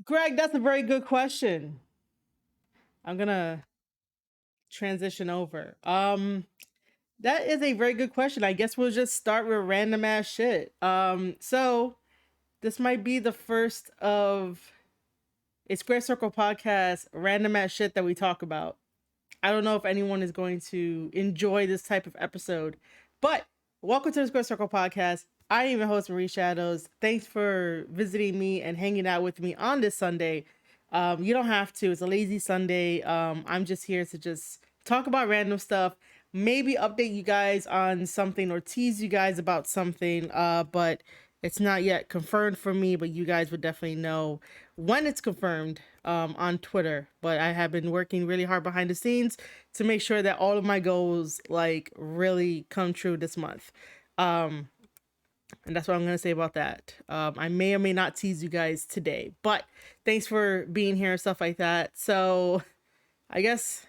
Greg, that's a very good question. I'm gonna transition over. That is a very good question. I guess we'll just start with random ass shit. So this might be the first of a Square Circle podcast random ass shit that we talk about. I don't know if anyone is going to enjoy this type of episode, but welcome to the Square Circle podcast. I am your host, Marie Shadows. Thanks for visiting me and hanging out with me on this Sunday. You don't have to. It's a lazy Sunday. I'm just here to just talk about random stuff, maybe update you guys on something or tease you guys about something. But it's not yet confirmed for me, but you guys would definitely know when it's confirmed on Twitter. But I have been working really hard behind the scenes to make sure that all of my goals like really come true this month. And that's what I'm going to say about that. I may or may not tease you guys today, but thanks for being here and stuff like that. So I guess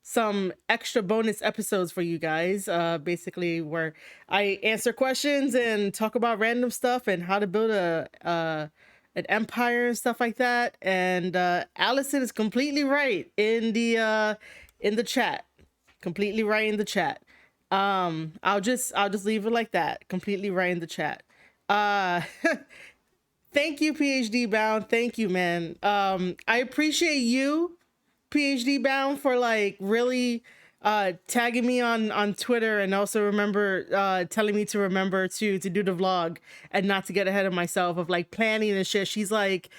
some extra bonus episodes for you guys, basically where I answer questions and talk about random stuff and how to build an empire and stuff like that. And Allison is completely right in the chat. Completely right in the chat. I'll just leave it like that. Completely right in the chat. Thank you, PhD Bound. Thank you, man. I appreciate you, PhD Bound, for like really tagging me on Twitter, and also remember telling me to remember to do the vlog and not to get ahead of myself of like planning and shit. She's like,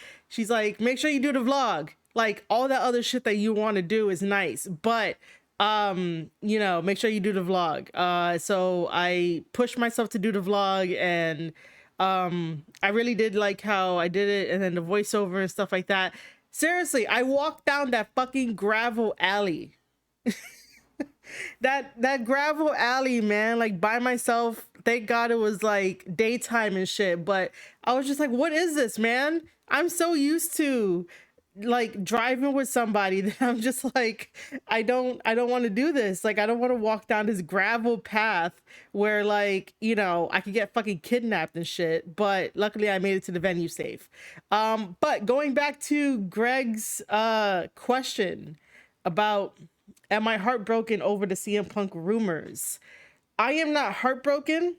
make sure you do the vlog. Like all that other shit that you want to do is nice, but you know, make sure you do the vlog. So I pushed myself to do the vlog, and I really did like how I did it, and then the voiceover and stuff like that. Seriously, I walked down that fucking gravel alley. That gravel alley, man, like by myself. Thank God it was like daytime and shit, but I was just like, what is this, man? I'm so used to like driving with somebody that I'm just like, I don't want to do this. Like, I don't want to walk down this gravel path where like, you know, I could get fucking kidnapped and shit. But luckily I made it to the venue safe. But going back to Greg's question about, am I heartbroken over the CM Punk rumors? I am not heartbroken.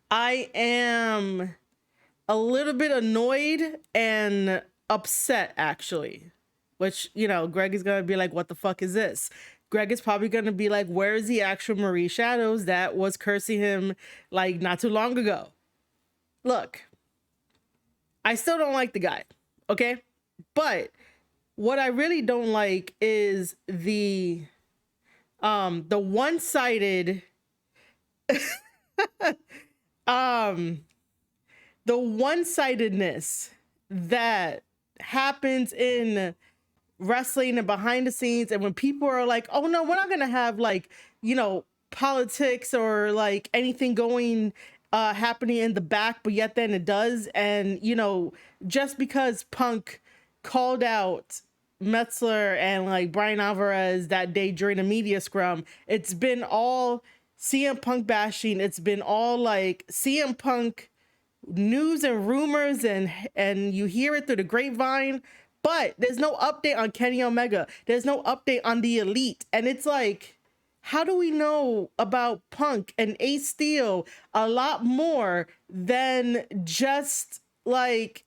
I am a little bit annoyed and upset, actually. Which, you know, Greg is gonna be like, what the fuck is this? Greg is probably gonna be like, where is the actual Marie Shadows that was cursing him like not too long ago? Look, I still don't like the guy, okay? But what I really don't like is the one-sided the one-sidedness that happens in wrestling and behind the scenes. And when people are like, oh no, we're not gonna have like, you know, politics or like anything going happening in the back, but yet then it does. And you know, just because Punk called out Meltzer and like Brian Alvarez that day during the media scrum, it's been all CM Punk bashing. It's been all like CM Punk news and rumors, and you hear it through the grapevine, but there's no update on Kenny Omega. There's no update on the Elite. And it's like, how do we know about Punk and Ace Steel a lot more than just like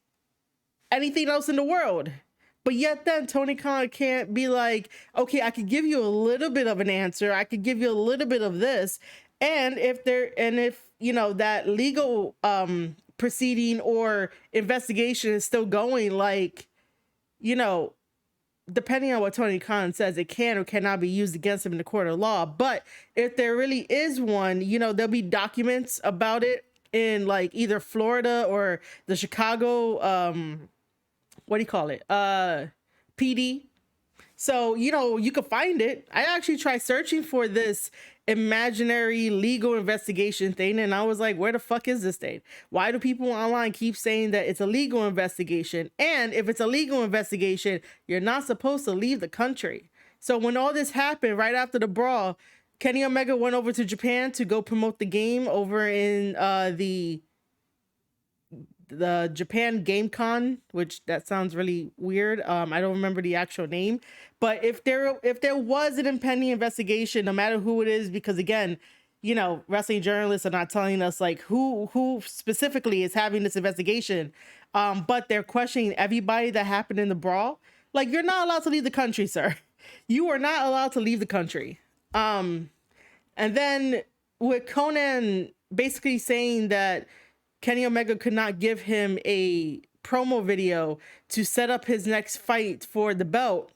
anything else in the world? But yet then Tony Khan can't be like, okay, I could give you a little bit of an answer. I could give you a little bit of this. And if you know, that legal proceeding or investigation is still going, like, you know, depending on what Tony Khan says, it can or cannot be used against him in the court of law. But if there really is one, you know, there'll be documents about it in like either Florida or the Chicago, what do you call it? PD. So, you know, you could find it. I actually tried searching for this imaginary legal investigation thing, and I was like, where the fuck is this thing? Why do people online keep saying that it's a legal investigation? And if it's a legal investigation, you're not supposed to leave the country. So when all this happened right after the brawl, Kenny Omega went over to Japan to go promote the game over in the the Japan Game Con, which that sounds really weird. I don't remember the actual name, but if there was an impending investigation, no matter who it is, because again, you know, wrestling journalists are not telling us like who specifically is having this investigation, but they're questioning everybody that happened in the brawl. Like, you're not allowed to leave the country, sir. You are not allowed to leave the country. And then with Conan basically saying that Kenny Omega could not give him a promo video to set up his next fight for the belt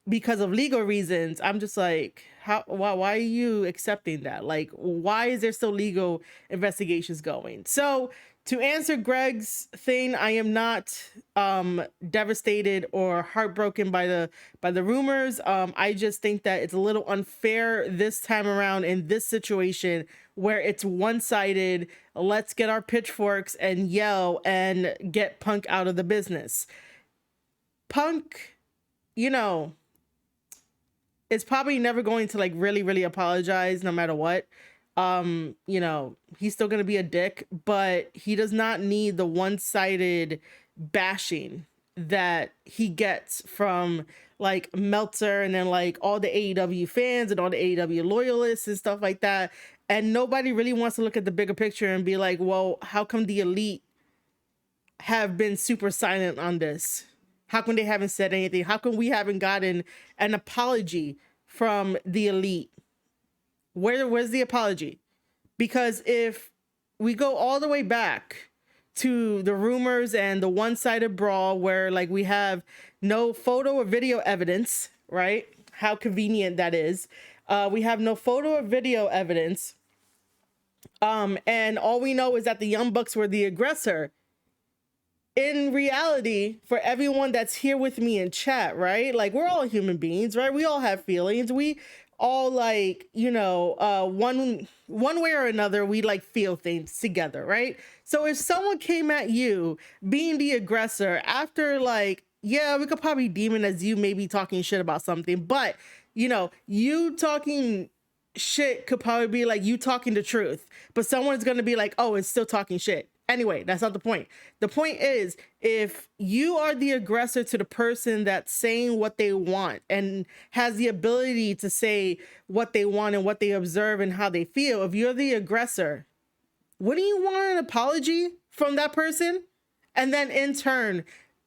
because of legal reasons, I'm just like, why are you accepting that? Like, why is there still legal investigations going? So to answer Greg's thing, I am not devastated or heartbroken by the rumors. I just think that it's a little unfair this time around in this situation where it's one-sided. Let's get our pitchforks and yell and get Punk out of the business. Punk, you know, is probably never going to like really apologize no matter what. You know, he's still going to be a dick, but he does not need the one-sided bashing that he gets from like Meltzer and then like all the AEW fans and all the AEW loyalists and stuff like that. And nobody really wants to look at the bigger picture and be like, well, how come the elite have been super silent on this? How come they haven't said anything? How come we haven't gotten an apology from the elite? Where's the apology? Because if we go all the way back to the rumors and the one-sided brawl where like we have no photo or video evidence, right? How convenient that is. We have no photo or video evidence. And all we know is that the Young Bucks were the aggressor. In reality, for everyone that's here with me in chat, right? Like, we're all human beings, right? We all have feelings. We all like, you know, one way or another, we like feel things together, right? So if someone came at you being the aggressor after like, yeah, we could probably deem it as you maybe talking shit about something, but you know, you talking shit could probably be like you talking the truth, but someone's gonna be like, oh, it's still talking shit. Anyway, that's not the point. The point is, if you are the aggressor to the person that's saying what they want and has the ability to say what they want and what they observe and how they feel, if you're the aggressor, wouldn't you want an apology from that person? And then in turn,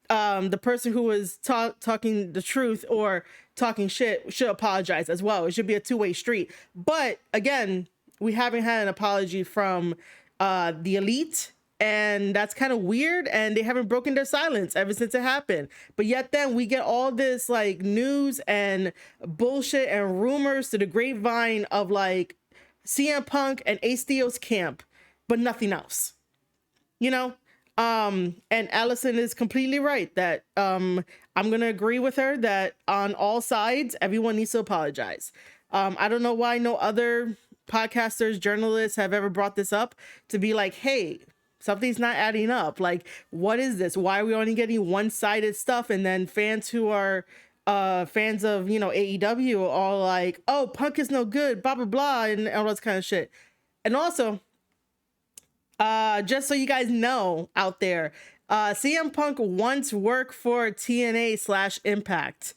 the person who was talking the truth or talking shit should apologize as well. It should be a two-way street. But again, we haven't had an apology from the elite. And that's kind of weird, and they haven't broken their silence ever since it happened. But yet then we get all this like news and bullshit and rumors to the grapevine of like CM Punk and Ace Theo's camp, but nothing else, you know? And Allison is completely right that I'm gonna agree with her that on all sides, everyone needs to apologize. I don't know why no other podcasters, journalists have ever brought this up to be like, hey, something's not adding up. Like, what is this? Why are we only getting one-sided stuff? And then fans who are fans of, you know, AEW are all like, oh, Punk is no good, blah, blah, blah, and all this kind of shit. And also, just so you guys know out there, CM Punk once worked for TNA/Impact.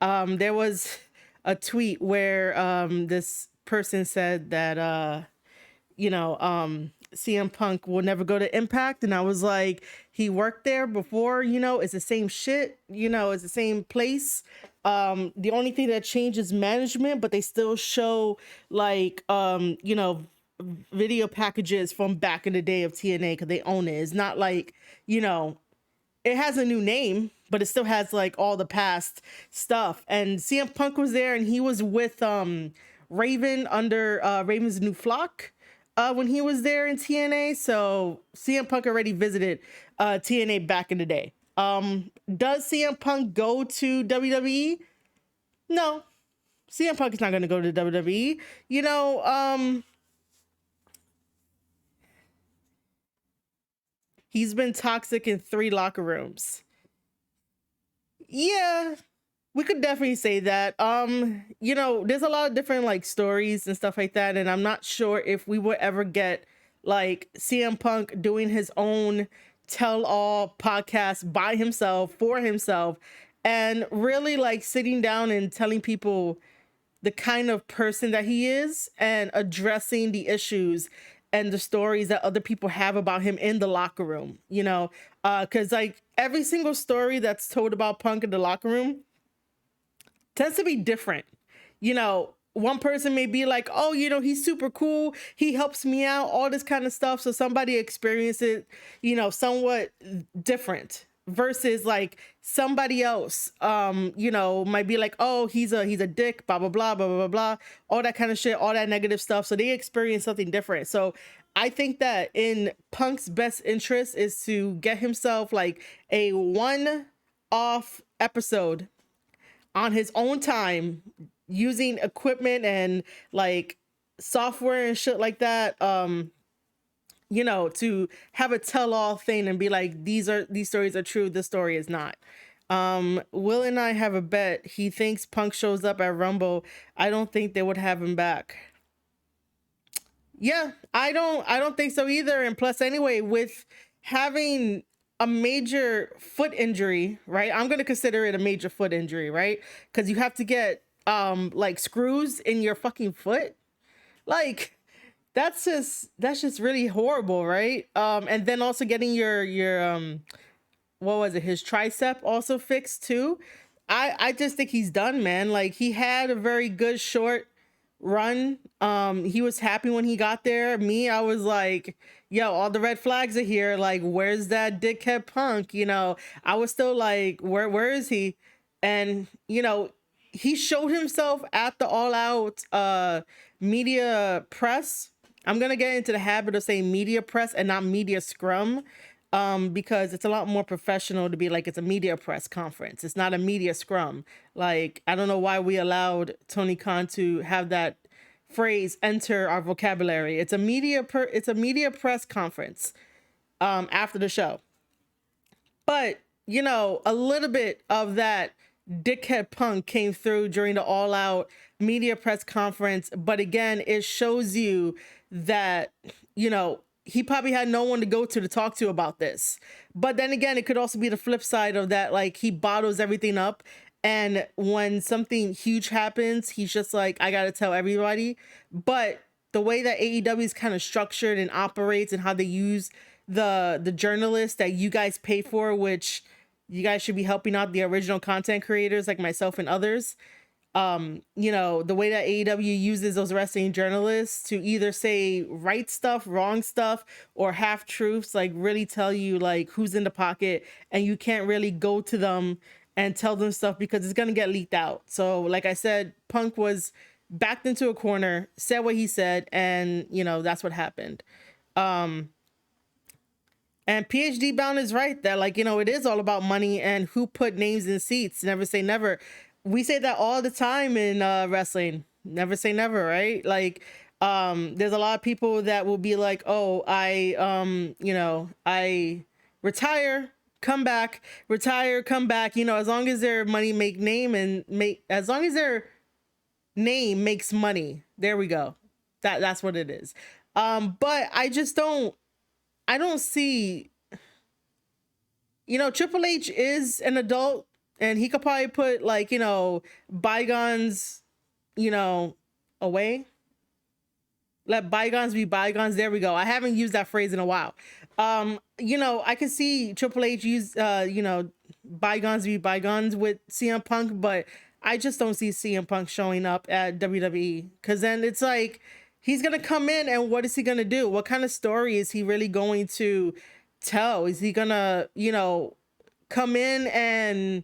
There was a tweet where this person said that, you know, CM Punk will never go to Impact, and I was like, he worked there before, you know, it's the same shit, you know, it's the same place. The only thing that changed is management, but they still show like you know, video packages from back in the day of TNA because they own it. It's not like, you know, it has a new name, but it still has like all the past stuff. And CM Punk was there, and he was with Raven under Raven's New Flock when he was there in TNA. So CM Punk already visited TNA back in the day. Does CM Punk go to WWE? No, CM Punk is not going to go to WWE. You know, he's been toxic in 3 locker rooms. Yeah, we could definitely say that. You know, there's a lot of different like stories and stuff like that, and I'm not sure if we would ever get like CM Punk doing his own tell all podcast by himself, for himself, and really like sitting down and telling people the kind of person that he is and addressing the issues and the stories that other people have about him in the locker room, you know, because like every single story that's told about Punk in the locker room tends to be different. You know, one person may be like, oh, you know, he's super cool, he helps me out, all this kind of stuff. So somebody experienced it, you know, somewhat different versus like somebody else, you know, might be like, oh, he's a dick, blah, blah, blah, blah, blah, blah, all that kind of shit, all that negative stuff. So they experience something different. So I think that in Punk's best interest is to get himself like a one-off episode on his own time using equipment and like software and shit like that, you know, to have a tell-all thing and be like, these stories are true, this story is not. Will and I have a bet. He thinks Punk shows up at Rumble. I don't think they would have him back. Yeah, I don't think so either. And plus anyway, with having a major foot injury, right? I'm going to consider it a major foot injury, right? Cuz you have to get like screws in your fucking foot. Like that's just really horrible, right? And then also getting your what was it, his tricep also fixed too. I just think he's done, man. Like he had a very good short run. He was happy when he got there. Me, I was like, yo, all the red flags are here. Like, where's that dickhead Punk? You know, I was still like, where is he? And you know, he showed himself at the All Out media press. I'm gonna get into the habit of saying media press and not media scrum, because it's a lot more professional to be like it's a media press conference. It's not a media scrum. Like I don't know why we allowed Tony Khan to have that phrase enter our vocabulary. It's a media press conference after the show. But you know, a little bit of that dickhead Punk came through during the All Out media press conference. But again, it shows you that, you know, he probably had no one to go to talk to about this. But then again, it could also be the flip side of that. Like he bottles everything up. And when something huge happens, he's just like, I got to tell everybody. But the way that AEW is kind of structured and operates and how they use the journalists that you guys pay for, which you guys should be helping out the original content creators like myself and others. You know, the way that AEW uses those wrestling journalists to either say right stuff, wrong stuff, or half truths, like really tell you like who's in the pocket, and you can't really go to them and tell them stuff because it's gonna get leaked out. So like I said, Punk was backed into a corner, said what he said, and you know, that's what happened. And PhD Bound is right that, like, you know, it is all about money and who put names in seats. Never say never. We say that all the time in wrestling. Never say never, right? Like, there's a lot of people that will be like, oh, you know, I retire, come back, retire, come back. You know, as long as their money make name and as long as their name makes money. There we go. That's what it is. But I don't see, you know, Triple H is an adult and he could probably put like, you know, bygones, you know, away. Let bygones be bygones. There we go. I haven't used that phrase in a while. You know, I can see Triple H use, you know, bygones be bygones with CM Punk, but I just don't see CM Punk showing up at WWE, because then it's like, he's going to come in and what is he going to do? What kind of story is he really going to tell? Is he going to, you know, come in and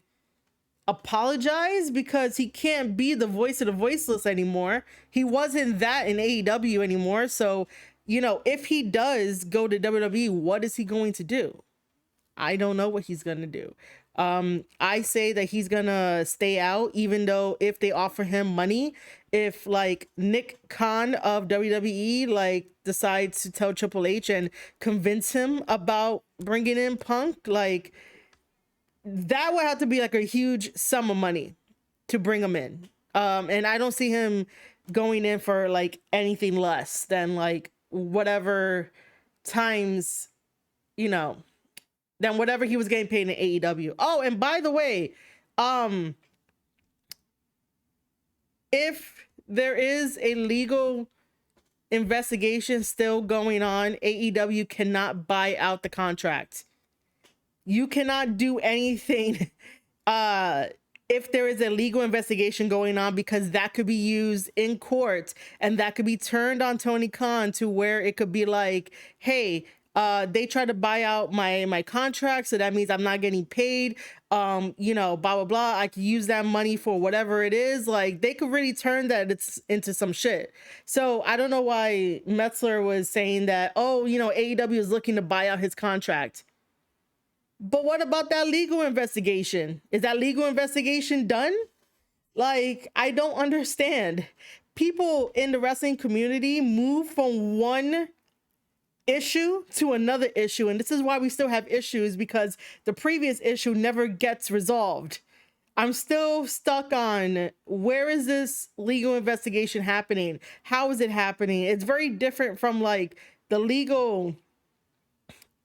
apologize because he can't be the voice of the voiceless anymore? He wasn't that in AEW anymore. So, you know, if he does go to WWE, what is he going to do? I don't know what he's going to do. I say that he's gonna stay out, even though if they offer him money, if like Nick Khan of WWE like decides to tell Triple H and convince him about bringing in Punk, like that would have to be like a huge sum of money to bring him in. And I don't see him going in for like anything less than like whatever times, you know, than whatever he was getting paid in AEW. Oh, and by the way, if there is a legal investigation still going on, AEW cannot buy out the contract. You cannot do anything if there is a legal investigation going on, because that could be used in court and that could be turned on Tony Khan to where it could be like, hey, they try to buy out my contract, so that means I'm not getting paid, you know, blah blah blah. I could use that money for whatever it is. Like, they could really turn that into some shit. So I don't know why Meltzer was saying that, oh, you know, AEW is looking to buy out his contract. But what about that legal investigation? Is that legal investigation done? Like, I don't understand. People in the wrestling community move from one issue to another issue, and this is why we still have issues, because the previous issue never gets resolved. I'm still stuck on, where is this legal investigation happening? How is it happening? It's very different from like the legal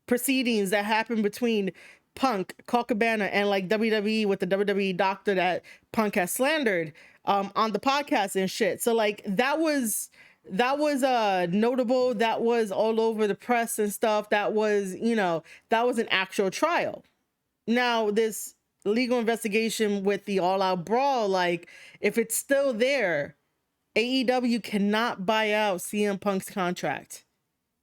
proceedings that happen between Punk, Colt Cabana, and like WWE with the WWE doctor that Punk has slandered on the podcast and shit. So like that was notable. That was all over the press and stuff. That was, you know, that was an actual trial. Now this legal investigation with the All Out Brawl, like, if it's still there, AEW cannot buy out CM Punk's contract,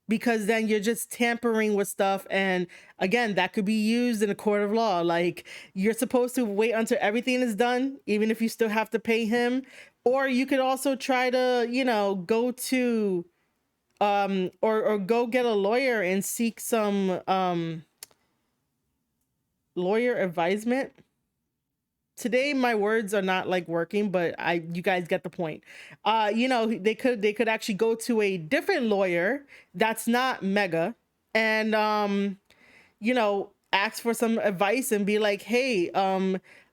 because then you're just tampering with stuff, and again, that could be used in a court of law. Like, you're supposed to wait until everything is done, even if you still have to pay him. Or you could also try to, you know, go to or go get a lawyer and seek some lawyer advisement. Today my words are not like working, but you guys get the point. You know, they could actually go to a different lawyer that's not Mega, and you know, ask for some advice and be like, hey,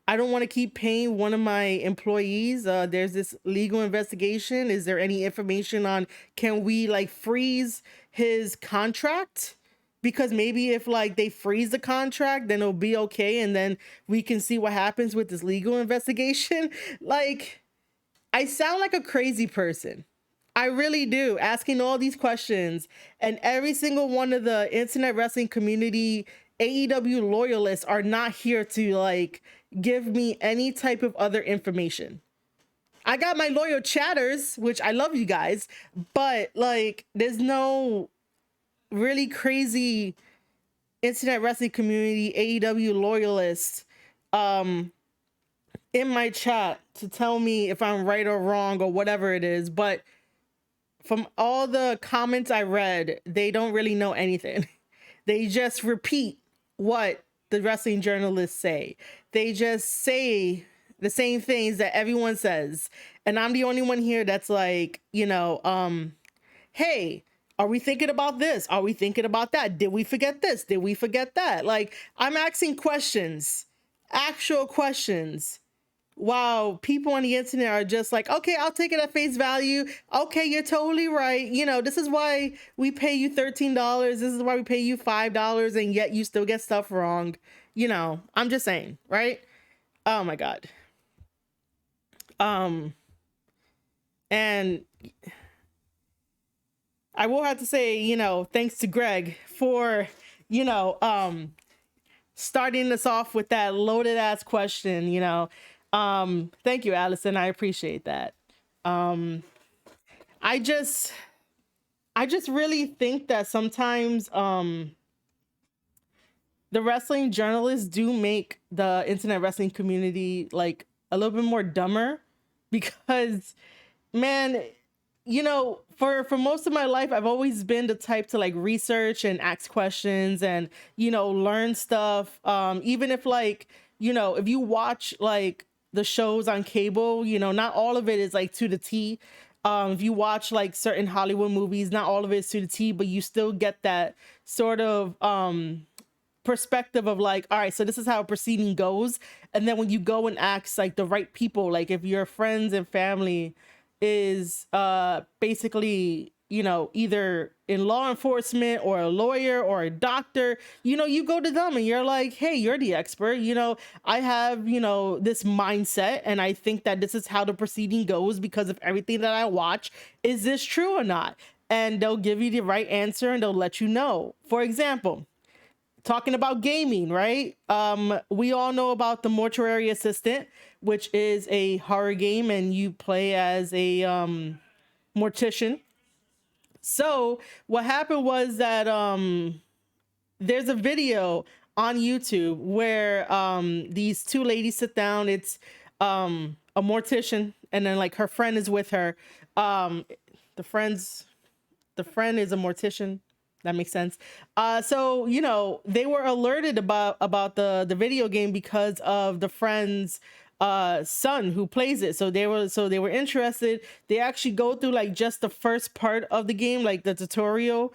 I don't want to keep paying one of my employees. There's this legal investigation. Is there any information on, can we like freeze his contract? Because maybe if like they freeze the contract, then it'll be okay, and then we can see what happens with this legal investigation. Like, I sound like a crazy person. I really do, asking all these questions, and every single one of the internet wrestling community AEW loyalists are not here to like give me any type of other information. I got my loyal chatters, which I love you guys, but like, there's no really crazy internet wrestling community AEW loyalists in my chat to tell me if I'm right or wrong or whatever it is. But from all the comments I read, they don't really know anything. They just repeat what the wrestling journalists say. They just say the same things that everyone says, and I'm the only one here that's like, you know, hey, are we thinking about this? Are we thinking about that? Did we forget this? Did we forget that? Like, I'm asking questions, actual questions, while people on the internet are just like, okay, I'll take it at face value. Okay, you're totally right. You know, this is why we pay you $13. This is why we pay you $5, and yet you still get stuff wrong. You know, I'm just saying, right? Oh my God. And I will have to say, you know, thanks to Greg for, you know, starting us off with that loaded ass question, you know. Thank you, Allison. I appreciate that. I just really think that sometimes the wrestling journalists do make the internet wrestling community like a little bit more dumber, because, man, you know, for most of my life, I've always been the type to like research and ask questions and, you know, learn stuff. Even if like, you know, if you watch like the shows on cable, you know, not all of it is like to the T. If you watch like certain Hollywood movies, not all of it is to the T, but you still get that sort of perspective of like, all right, so this is how a proceeding goes. And then when you go and ask like the right people, like if your friends and family is basically, either in law enforcement or a lawyer or a doctor, you go to them and you're like, hey, you're the expert. I have, this mindset and I think that this is how the proceeding goes because of everything that I watch. Is this true or not? And they'll give you the right answer and they'll let you know. For example, talking about gaming, right? We all know about the Mortuary Assistant, which is a horror game and you play as a mortician. So what happened was that there's a video on YouTube where these two ladies sit down. It's a mortician and then like her friend is with her. Um, the friends the friend is a mortician. That makes sense. So they were alerted about the video game because of the friend's son who plays it. So they were interested. They actually go through like just the first part of the game, like the tutorial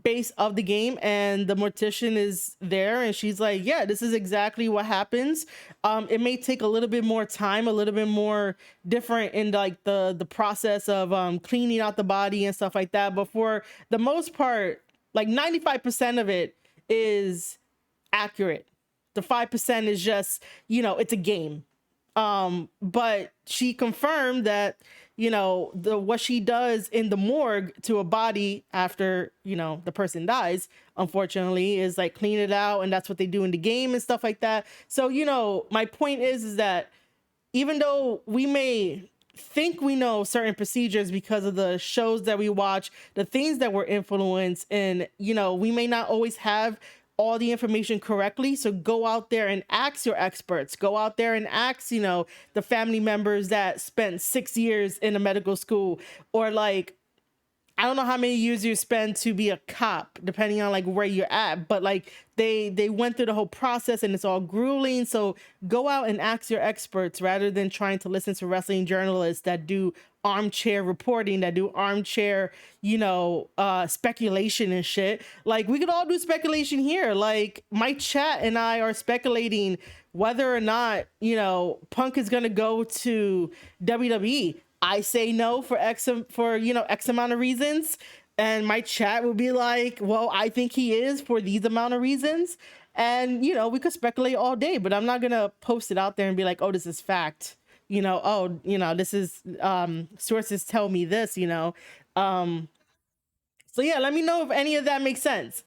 base of the game, and the mortician is there and she's like, yeah, this is exactly what happens. It may take a little bit more time, a little bit more different in like the process of cleaning out the body and stuff like that, but for the most part, like 95% of it is accurate. The 5% is just, it's a game. But she confirmed that, the what she does in the morgue to a body after, the person dies, unfortunately, is like clean it out, and that's what they do in the game and stuff like that. So, my point is that even though we may think we know certain procedures because of the shows that we watch, the things that we're influenced, and we may not always have all the information correctly. So go out there and ask your experts. Go out there and ask, the family members that spent 6 years in a medical school, or like, I don't know how many years you spend to be a cop, depending on like where you're at, but like they went through the whole process and it's all grueling. So go out and ask your experts rather than trying to listen to wrestling journalists that do armchair reporting, that do armchair, speculation and shit. Like we could all do speculation here. Like my chat and I are speculating whether or not, Punk is gonna go to WWE. I say no for X amount of reasons, and my chat will be like, well, I think he is for these amount of reasons, and we could speculate all day, but I'm not gonna post it out there and be like, oh, this is fact, this is sources tell me this. So yeah, let me know if any of that makes sense.